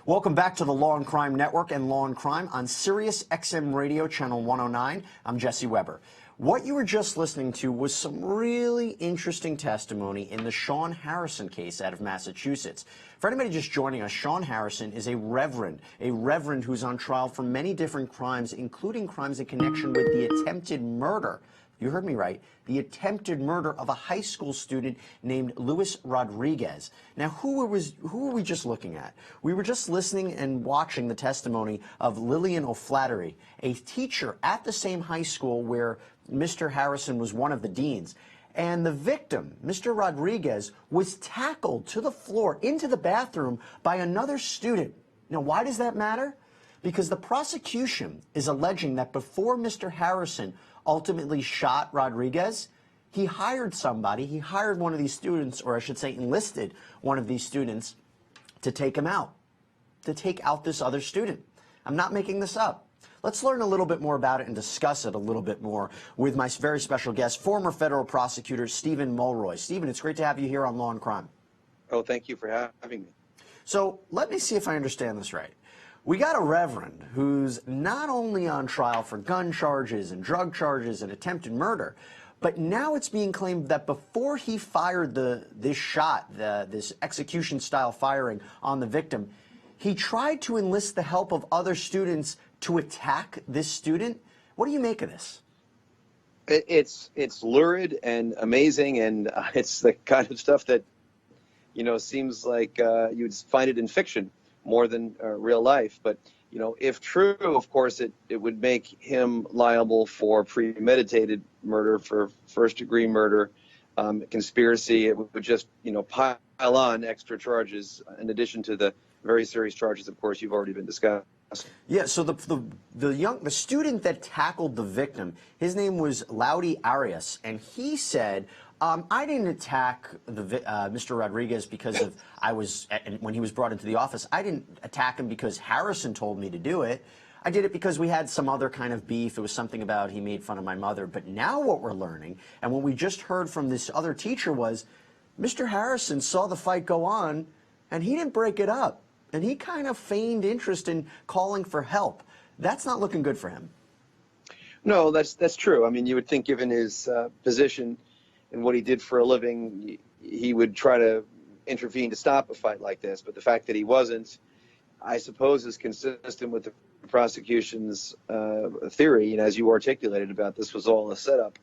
Welcome back to the Law and Crime Network and Law and Crime on Sirius XM Radio Channel 109. I'm Jesse Weber. What you were just listening to was some really interesting testimony in the Shaun Harrison case out of Massachusetts. For anybody just joining us, Shaun Harrison is a reverend who's on trial for many different crimes, including crimes in connection with the attempted murder. You heard me right. The attempted murder of a high school student named Luis Rodriguez. Now, who were we just looking at? We were just listening and watching the testimony of Lillian O'Flaherty, a teacher at the same high school where Mr. Harrison was one of the deans. And the victim, Mr. Rodriguez, was tackled to the floor into the bathroom by another student. Now, why does that matter? Because the prosecution is alleging that before Mr. Harrison ultimately shot Rodriguez, he hired somebody, he hired one of these students, or I should say enlisted one of these students to take him out, to take out this other student. I'm not making this up. Let's learn a little bit more about it and discuss it a little bit more with my very special guest, former federal prosecutor Stephen Mulroy. Stephen, it's great to have you here on Law and Crime. Oh, thank you for having me. So let me see if I understand this right. We got a reverend who's not only on trial for gun charges and drug charges and attempted murder, but now it's being claimed that before he fired this shot, this execution-style firing on the victim, he tried to enlist the help of other students to attack this student. What do you make of this? It's lurid and amazing, and it's the kind of stuff that, you know, seems like you'd find it in fiction more than real life. But, you know, if true, of course, it would make him liable for premeditated murder, for first-degree murder, conspiracy. It would just, you know, pile on extra charges in addition to the very serious charges, of course, you've already been discussing. Yeah, so the student that tackled the victim, his name was Laudy Arias, and he said, I didn't attack Mr. Rodriguez because of when he was brought into the office. I didn't attack him because Harrison told me to do it. I did it because we had some other kind of beef. It was something about he made fun of my mother. But now what we're learning, and what we just heard from this other teacher, was Mr. Harrison saw the fight go on, and he didn't break it up. And he kind of feigned interest in calling for help. That's not looking good for him. No, that's true. I mean, you would think, given his position and what he did for a living, he would try to intervene to stop a fight like this. But the fact that he wasn't, I suppose, is consistent with the prosecution's theory, and as you articulated about this was all a setup.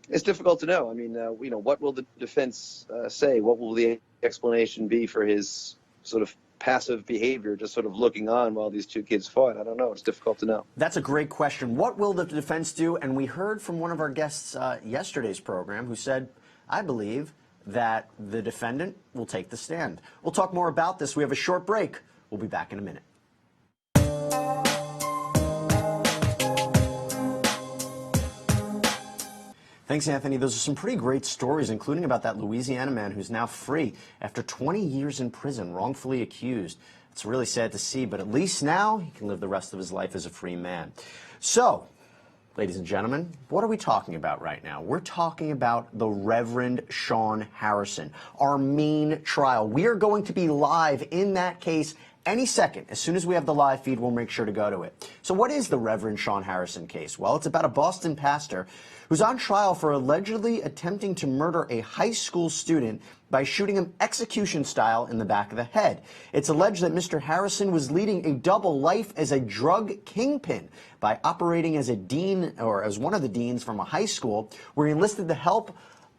It's difficult to know. I mean, you know, what will the defense say? What will the explanation be for his sort of passive behavior, just sort of looking on while these two kids fought? I don't know. It's difficult to know. That's a great question. What will the defense do? And we heard from one of our guests yesterday's program who said, I believe that the defendant will take the stand. We'll talk more about this. We have a short break. We'll be back in a minute. Thanks, Anthony. Those are some pretty great stories, including about that Louisiana man who's now free after 20 years in prison, wrongfully accused. It's really sad to see, but at least now he can live the rest of his life as a free man. So, ladies and gentlemen, what are we talking about right now? We're talking about the Reverend Shaun Harrison, our main trial. We are going to be live in that case any second. As soon as we have the live feed, we'll make sure to go to it. So what is the Reverend Shaun Harrison case? Well, it's about a Boston pastor who's on trial for allegedly attempting to murder a high school student by shooting him execution style in the back of the head. It's alleged that Mr. Harrison was leading a double life as a drug kingpin by operating as a dean, or as one of the deans from a high school, where he enlisted the help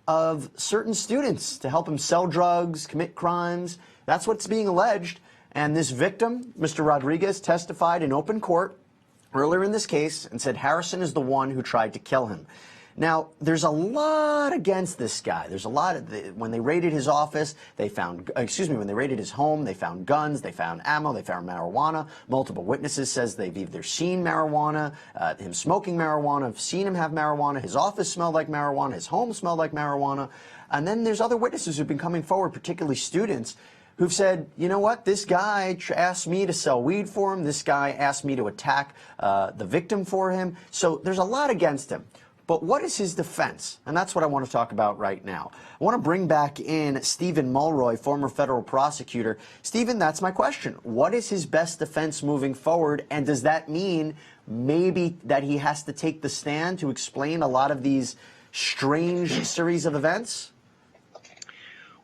of certain students to help him sell drugs, commit crimes. That's what's being alleged. And this victim, Mr. Rodriguez, testified in open court earlier in this case and said Harrison is the one who tried to kill him. Now, there's a lot against this guy. There's a lot of, when they raided his office, they found, when they raided his home, they found guns, they found ammo, they found marijuana. Multiple witnesses says they've either seen marijuana, him smoking marijuana, seen him have marijuana, his office smelled like marijuana, his home smelled like marijuana. And then there's other witnesses who've been coming forward, particularly students, who've said, you know what, this guy asked me to sell weed for him, this guy asked me to attack the victim for him. So there's a lot against him. But what is his defense? And that's what I want to talk about right now. I want to bring back in Stephen Mulroy, former federal prosecutor. Stephen, that's my question. What is his best defense moving forward? And does that mean maybe that he has to take the stand to explain a lot of these strange series of events?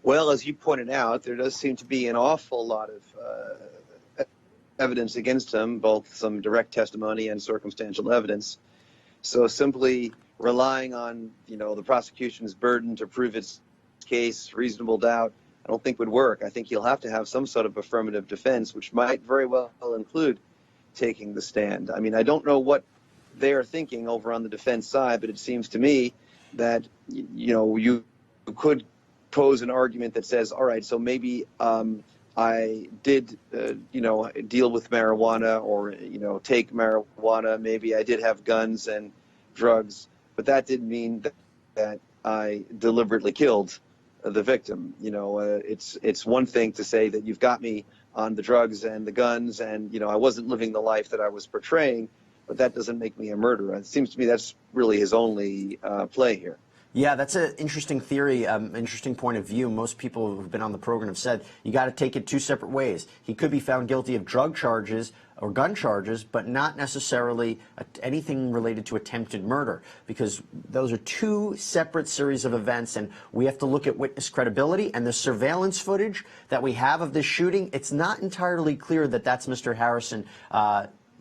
Well, as you pointed out, there does seem to be an awful lot of evidence against him, both some direct testimony and circumstantial evidence. So simply relying on, the prosecution's burden to prove its case, reasonable doubt, I don't think would work. I think you'll have to have some sort of affirmative defense, which might very well include taking the stand. I mean, I don't know what they are thinking over on the defense side, but it seems to me that, you could pose an argument that says, all right, so maybe I did, deal with marijuana or, take marijuana. Maybe I did have guns and drugs, but that didn't mean that I deliberately killed the victim. It's one thing to say that you've got me on the drugs and the guns and, I wasn't living the life that I was portraying, but that doesn't make me a murderer. It seems to me that's really his only play here. Yeah, that's an interesting theory, interesting point of view. Most people who've been on the program have said you got to take it two separate ways. He could be found guilty of drug charges or gun charges, but not necessarily anything related to attempted murder, because those are two separate series of events, and we have to look at witness credibility and the surveillance footage that we have of this shooting. It's not entirely clear that that's Mr. Harrison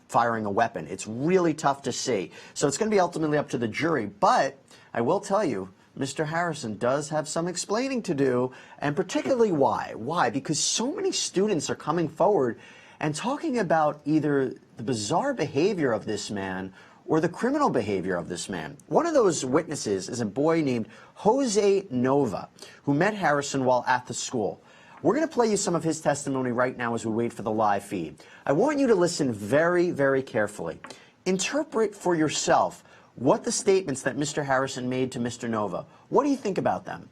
firing a weapon. It's really tough to see. So it's going to be ultimately up to the jury, but I will tell you, Mr. Harrison does have some explaining to do, and particularly why. Why? Because so many students are coming forward and talking about either the bizarre behavior of this man or the criminal behavior of this man. One of those witnesses is a boy named Jose Nova, who met Harrison while at the school. We're going to play you some of his testimony right now as we wait for the live feed. I want you to listen very, very carefully. Interpret for yourself what the statements that Mr. Harrison made to Mr. Nova. What do you think about them?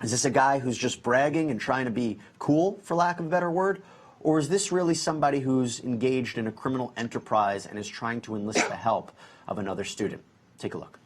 Is this a guy who's just bragging and trying to be cool, for lack of a better word? Or is this really somebody who's engaged in a criminal enterprise and is trying to enlist the help of another student? Take a look.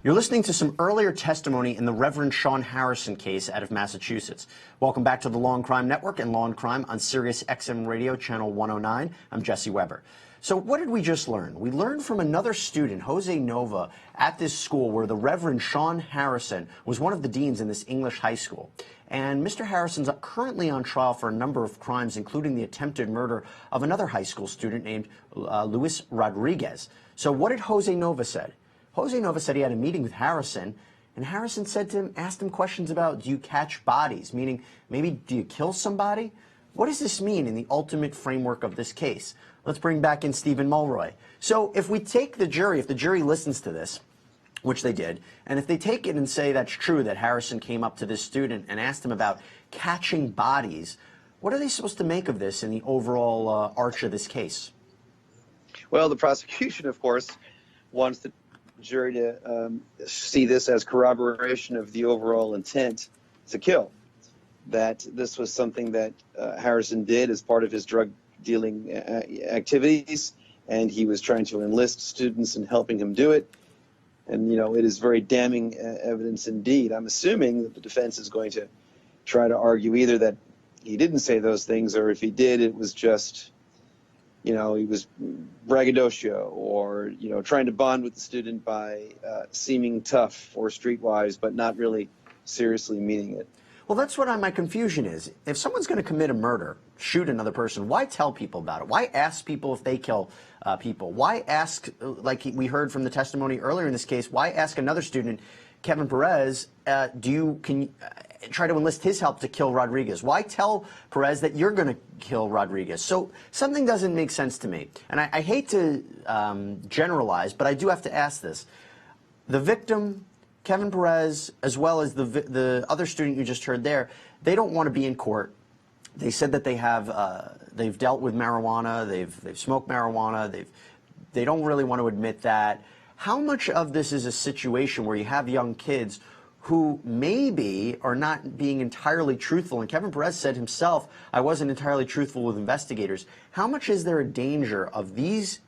You're listening to some earlier testimony in the Reverend Shaun Harrison case out of Massachusetts. Welcome back to the Law and Crime Network and Law and Crime on Sirius XM Radio, Channel 109. I'm Jesse Weber. So what did we just learn? We learned from another student, Jose Nova, at this school where the Reverend Shaun Harrison was one of the deans in this English high school. And Mr. Harrison's currently on trial for a number of crimes, including the attempted murder of another high school student named Luis Rodriguez. So what did Jose Nova say? Jose Nova said he had a meeting with Harrison, and Harrison said to him, asked him questions about, do you catch bodies? Meaning, maybe, do you kill somebody? What does this mean in the ultimate framework of this case? Let's bring back in Stephen Mulroy. So if we take the jury, if the jury listens to this, which they did, and if they take it and say that's true, that Harrison came up to this student and asked him about catching bodies, what are they supposed to make of this in the overall arch of this case? Well, the prosecution, of course, wants the jury to see this as corroboration of the overall intent to kill, that this was something that Harrison did as part of his drug dealing activities, and he was trying to enlist students in helping him do it. And, it is very damning evidence indeed. I'm assuming that the defense is going to try to argue either that he didn't say those things, or if he did, it was just, he was braggadocio, or, trying to bond with the student by seeming tough or streetwise, but not really seriously meaning it. Well, that's what my confusion is. If someone's going to commit a murder, shoot another person, why tell people about it? Why ask people if they kill people? Why ask, like we heard from the testimony earlier in this case, why ask another student, Kevin Perez, can you try to enlist his help to kill Rodriguez? Why tell Perez that you're going to kill Rodriguez? So something doesn't make sense to me. And I hate to generalize, but I do have to ask this. The victim, Kevin Perez, as well as the other student you just heard there, they don't want to be in court. They said that they've dealt with marijuana, they've smoked marijuana, they don't really want to admit that. How much of this is a situation where you have young kids who maybe are not being entirely truthful. And Kevin Perez said himself, I wasn't entirely truthful with investigators. How much is there a danger of these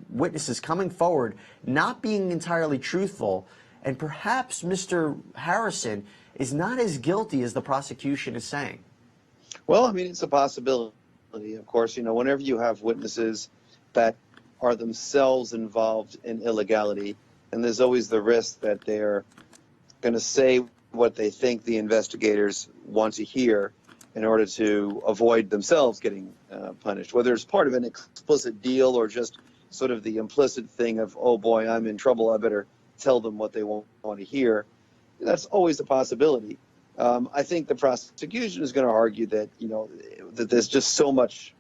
witnesses coming forward not being entirely truthful, and perhaps Mr. Harrison is not as guilty as the prosecution is saying? Well, I mean, it's a possibility. Of course, whenever you have witnesses that are themselves involved in illegality, and there's always the risk that they're going to say what they think the investigators want to hear in order to avoid themselves getting punished, whether it's part of an explicit deal or just sort of the implicit thing of, oh boy, I'm in trouble, I better tell them what they want to hear. That's always a possibility. I think the prosecution is going to argue that, that there's just so much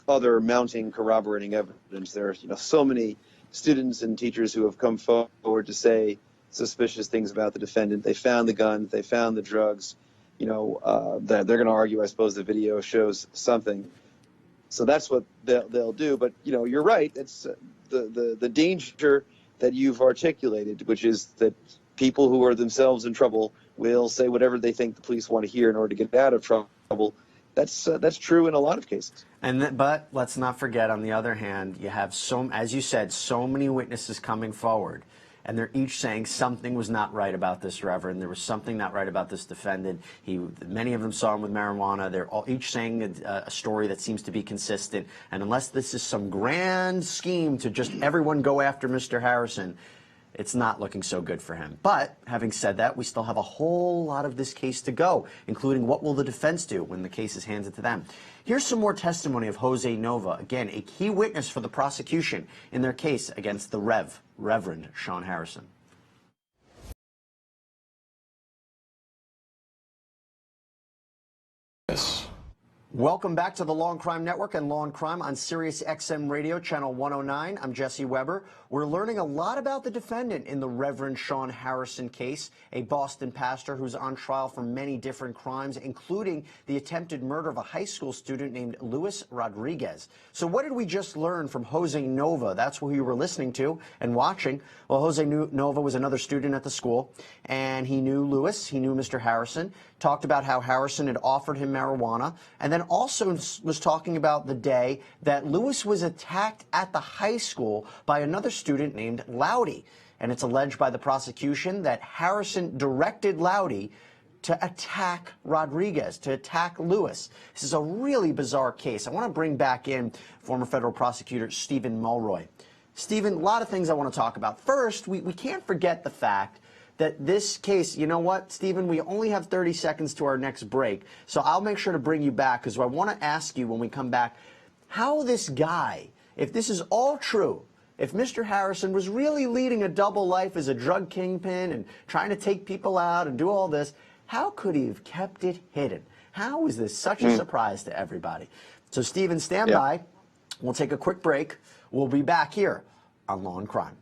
other mounting corroborating evidence. There are, so many students and teachers who have come forward to say suspicious things about the defendant. They found the gun, they found the drugs, that they're going to argue, I suppose, the video shows something. So that's what they'll do. But, you're right. It's the danger that you've articulated, which is that people who are themselves in trouble will say whatever they think the police want to hear in order to get out of trouble. That's true in a lot of cases. But let's not forget, on the other hand, you have, as you said, so many witnesses coming forward, and they're each saying something was not right about this reverend. There was something not right about this defendant. Many of them saw him with marijuana. They're each saying a story that seems to be consistent. And unless this is some grand scheme to just everyone go after Mr. Harrison, it's not looking so good for him. But having said that, we still have a whole lot of this case to go, including what will the defense do when the case is handed to them. Here's some more testimony of Jose Nova, again, a key witness for the prosecution in their case against the Reverend Shaun Harrison. Yes. Welcome back to the Law and Crime Network and Law and Crime on Sirius XM Radio, Channel 109. I'm Jesse Weber. We're learning a lot about the defendant in the Reverend Shaun Harrison case, a Boston pastor who's on trial for many different crimes, including the attempted murder of a high school student named Luis Rodriguez. So what did we just learn from Jose Nova? That's who you were listening to and watching. Well, Jose Nova was another student at the school, and he knew Luis, he knew Mr. Harrison, talked about how Harrison had offered him marijuana, and then also was talking about the day that Luis was attacked at the high school by another student named Loudy. And it's alleged by the prosecution that Harrison directed Loudy to attack Rodriguez, to attack Luis. This is a really bizarre case. I want to bring back in former federal prosecutor Stephen Mulroy. Stephen, a lot of things I want to talk about. First, we can't forget the fact that this case, you know what, Stephen, we only have 30 seconds to our next break, so I'll make sure to bring you back, because I want to ask you when we come back how this guy, if this is all true, if Mr. Harrison was really leading a double life as a drug kingpin and trying to take people out and do all this, how could he have kept it hidden? How is this such a surprise to everybody? So, Stephen, stand by. We'll take a quick break. We'll be back here on Law and Crime.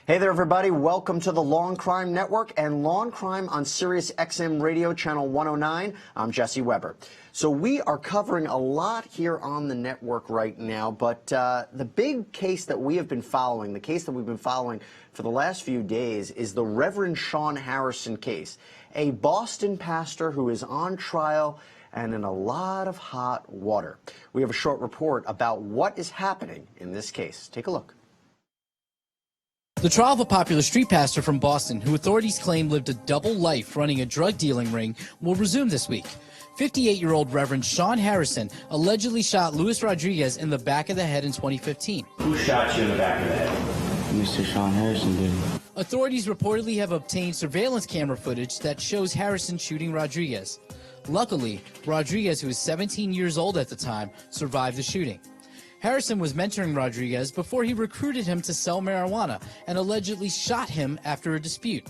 Hey there, everybody. Welcome to the Law and Crime Network and Law and Crime on Sirius XM Radio, Channel 109. I'm Jesse Weber. So we are covering a lot here on the network right now, but the big case that we have been following, the case that we've been following for the last few days, is the Reverend Shaun Harrison case, a Boston pastor who is on trial and in a lot of hot water. We have a short report about what is happening in this case. Take a look. The trial of a popular street pastor from Boston, who authorities claim lived a double life running a drug dealing ring, will resume this week. 58-year-old Reverend Shaun Harrison allegedly shot Luis Rodriguez in the back of the head in 2015. Who shot you in the back of the head? Mr. Shaun Harrison did. Authorities reportedly have obtained surveillance camera footage that shows Harrison shooting Rodriguez. Luckily, Rodriguez, who was 17 years old at the time, survived the shooting. Harrison was mentoring Rodriguez before he recruited him to sell marijuana and allegedly shot him after a dispute.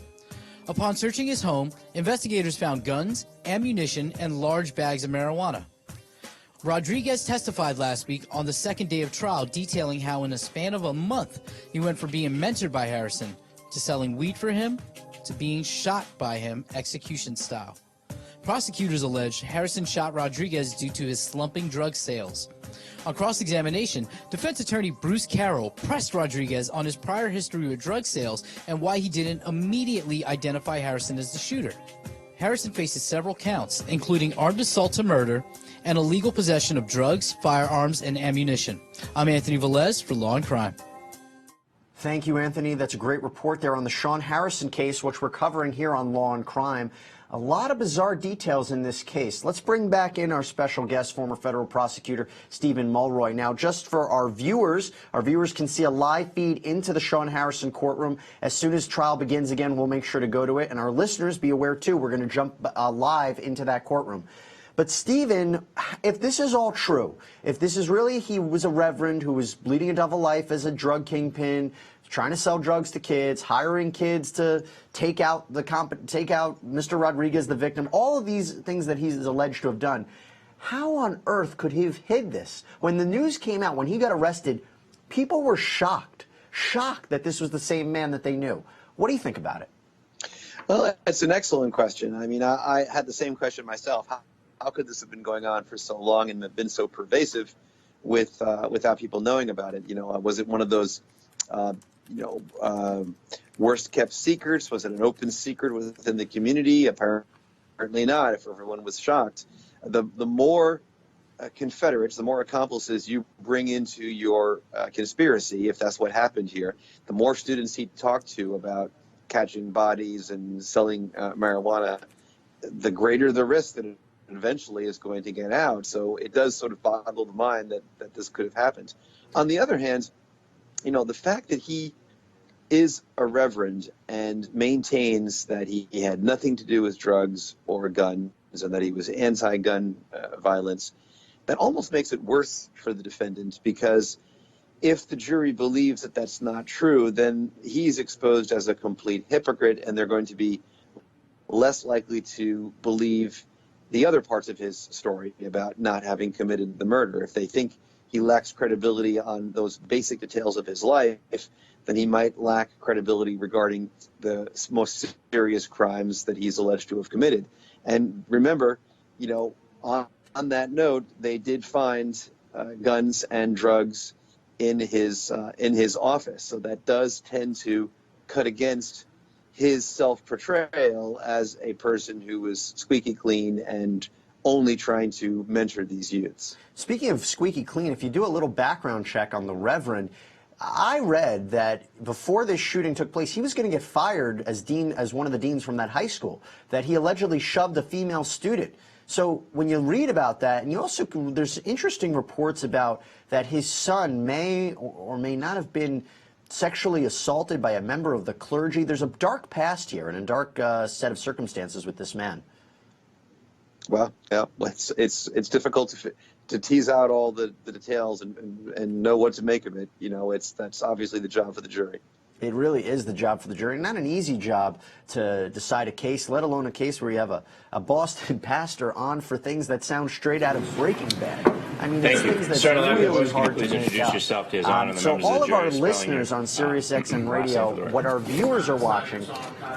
Upon searching his home, investigators found guns, ammunition, and large bags of marijuana. Rodriguez testified last week on the second day of trial, detailing how in a span of a month he went from being mentored by Harrison to selling weed for him to being shot by him execution style. Prosecutors allege Harrison shot Rodriguez due to his slumping drug sales. On cross-examination, defense attorney Bruce Carroll pressed Rodriguez on his prior history with drug sales and why he didn't immediately identify Harrison as the shooter. Harrison faces several counts, including armed assault to murder and illegal possession of drugs, firearms, and ammunition. I'm Anthony Velez for Law and Crime. Thank you, Anthony. That's a great report there on the Shaun Harrison case, which we're covering here on Law and Crime. A lot of bizarre details in this case. Let's bring back in our special guest, former federal prosecutor Stephen Mulroy. Now, just for our viewers can see a live feed into the Shaun Harrison courtroom. As soon as trial begins again, we'll make sure to go to it. And our listeners, be aware, too, we're going to jump live into that courtroom. But Stephen, if this is all true, if this is really he was a reverend who was leading a double life as a drug kingpin, trying to sell drugs to kids, hiring kids to take out Mr. Rodriguez, the victim, all of these things that he's alleged to have done, how on earth could he have hid this? When the news came out, when he got arrested, people were shocked that this was the same man that they knew. What do you think about it? Well, it's an excellent question. I mean, I had the same question myself. How could this have been going on for so long and have been so pervasive without people knowing about it? You know, was it one of those worst kept secrets? Was it an open secret within the community? Apparently not, if everyone was shocked. The more Confederates, the more accomplices you bring into your conspiracy, if that's what happened here, the more students he talked to about catching bodies and selling marijuana, the greater the risk that it eventually is going to get out. So it does sort of boggle the mind that this could have happened. On the other hand, you know, the fact that he is a reverend and maintains that he had nothing to do with drugs or guns and that he was anti-gun violence, that almost makes it worse for the defendant, because if the jury believes that that's not true, then he's exposed as a complete hypocrite, and they're going to be less likely to believe the other parts of his story about not having committed the murder. If they think he lacks credibility on those basic details of his life, then he might lack credibility regarding the most serious crimes that he's alleged to have committed. And remember, you know, on that note, they did find guns and drugs in his office. So that does tend to cut against his self-portrayal as a person who was squeaky clean and only trying to mentor these youths. Speaking of squeaky clean, if you do a little background check on the Reverend, I read that before this shooting took place, he was going to get fired as one of the deans from that high school, that he allegedly shoved a female student. So when you read about that, and you also, there's interesting reports about that his son may or may not have been sexually assaulted by a member of the clergy. There's a dark past here and a dark set of circumstances with this man. Well, yeah, it's difficult to tease out all the details and know what to make of it. You know, that's obviously the job for the jury. It really is the job for the jury. Not an easy job to decide a case, let alone a case where you have a Boston pastor on for things that sound straight out of Breaking Bad. I mean, it's things that's really hard to introduce yourself to his honor. So all of our listeners on Sirius XM Radio, what our viewers are watching,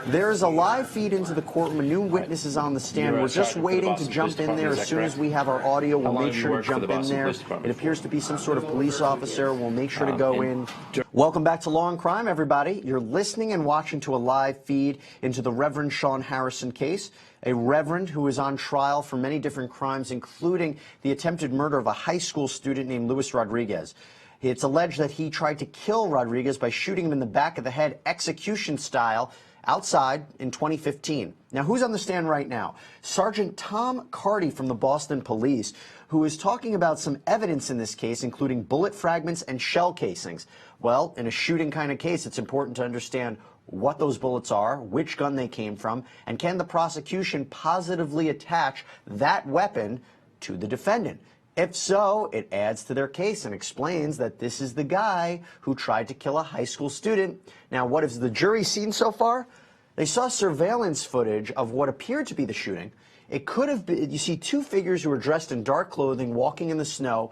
there's a live feed into the courtroom. A new witness is on the stand. We're just waiting to jump in there. As soon as we have our audio, we'll make sure to jump in there. It appears to be some sort of police officer. We'll make sure to go in. Welcome back to Law and Crime, everybody. You're listening and watching to a live feed into the Reverend Shaun Harrison case, a reverend who is on trial for many different crimes, including the attempted murder of a high school student named Luis Rodriguez. It's alleged that he tried to kill Rodriguez by shooting him in the back of the head, execution style, outside in 2015. Now, who's on the stand right now? Sergeant Tom Carty from the Boston Police, who is talking about some evidence in this case, including bullet fragments and shell casings. Well, in a shooting kind of case, it's important to understand what those bullets are, which gun they came from, and can the prosecution positively attach that weapon to the defendant? If so, it adds to their case and explains that this is the guy who tried to kill a high school student. Now, what has the jury seen so far? They saw surveillance footage of what appeared to be the shooting. It could have been, you see two figures who are dressed in dark clothing walking in the snow.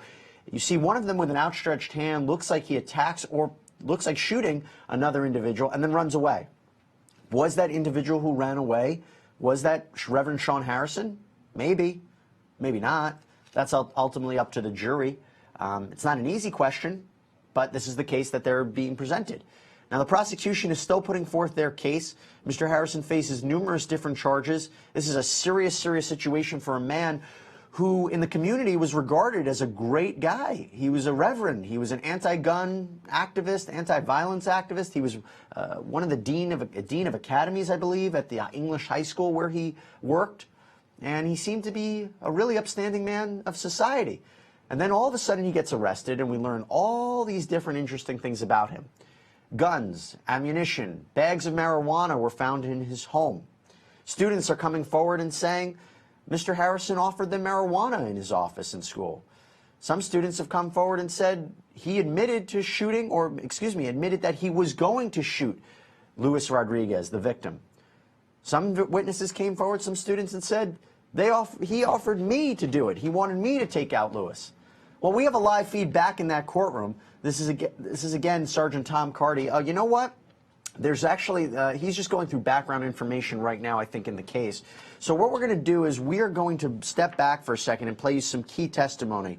You see one of them with an outstretched hand, looks like he attacks or looks like shooting another individual and then runs away. Was that individual who ran away, was that Reverend Shaun Harrison? Maybe, maybe not. That's ultimately up to the jury. It's not an easy question, but this is the case that they're being presented. Now, the prosecution is still putting forth their case. Mr. Harrison faces numerous different charges. This is a serious, serious situation for a man who in the community was regarded as a great guy. He was a reverend. He was an anti-gun activist, anti-violence activist. He was one of the dean of academies, I believe, at the English high school where he worked. And he seemed to be a really upstanding man of society. And then all of a sudden he gets arrested, and we learn all these different interesting things about him. Guns, ammunition, bags of marijuana were found in his home. Students are coming forward and saying Mr. Harrison offered them marijuana in his office in school. Some students have come forward and said he admitted to shooting, or admitted that he was going to shoot Luis Rodriguez, the victim. Some witnesses came forward, some students, and said he offered me to do it. He wanted me to take out Luis. Well, we have a live feed back in that courtroom. This is again Sergeant Tom Carty. You know what? There's actually, he's just going through background information right now, I think, in the case. So what we're going to do is we are going to step back for a second and play you some key testimony.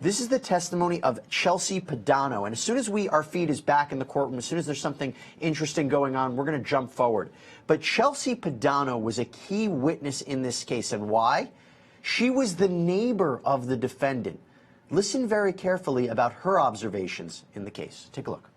This is the testimony of Chelsea Padano. And as soon as our feed is back in the courtroom, as soon as there's something interesting going on, we're going to jump forward. But Chelsea Padano was a key witness in this case. And why? She was the neighbor of the defendant. Listen very carefully about her observations in the case. Take a look.